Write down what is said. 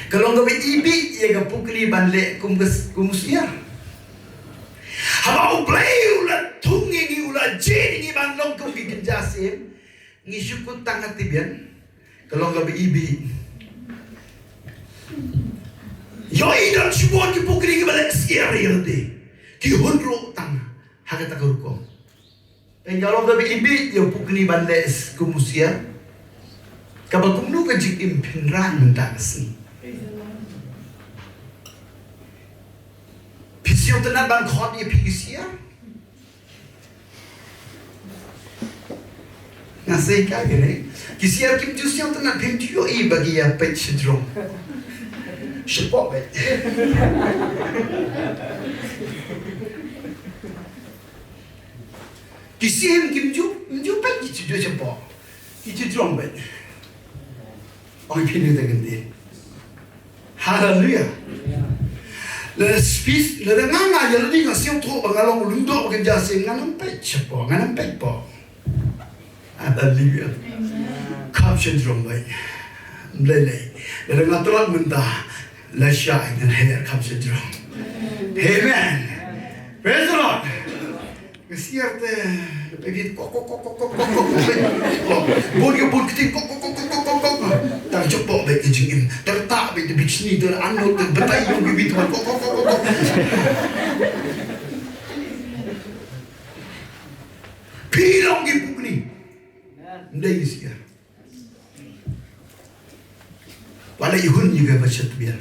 Kalau nggak ibi ya gak pukli banle kumusia. Haba uplay ulat tungi ni ulat jeni ni bandong kum gigenjasim ngisukut tangan tibian. Kalau nggak ibi, yo idan semua ki pukli balik siari nanti. Ki hundro tang hakat takuruko. Kalau nggak ibi yo pukli banle kumusia. Kapag kumno ka jikim pinran mendaksi. Pisyo tenan bang khot ye pisya. Ngasih ka gini. Kisya kim jusyo tenan pimtiyo I bagi ya pet syndrome. Sepok bet. Kisya kim ju pet syndrome sepok. Syndrome bet. Oi pindah dengan dia. Haleluya. Le spis le nganga ya le dinga siang tro bangalong lundo bekerja sing nganam pet cepo nganam pet po. Haleluya. Cup syndrome baik. Lele. Le ngatrat mentah la shy dan hair cup syndrome. Amen. Praise the Lord. Kesiar teh pergi kok boleh kita kok tak cepat baik jingin tertak baik di sini ter anu ter betai yang bibit kok pilong ibu ni ndai sia wala ihun juga baca biar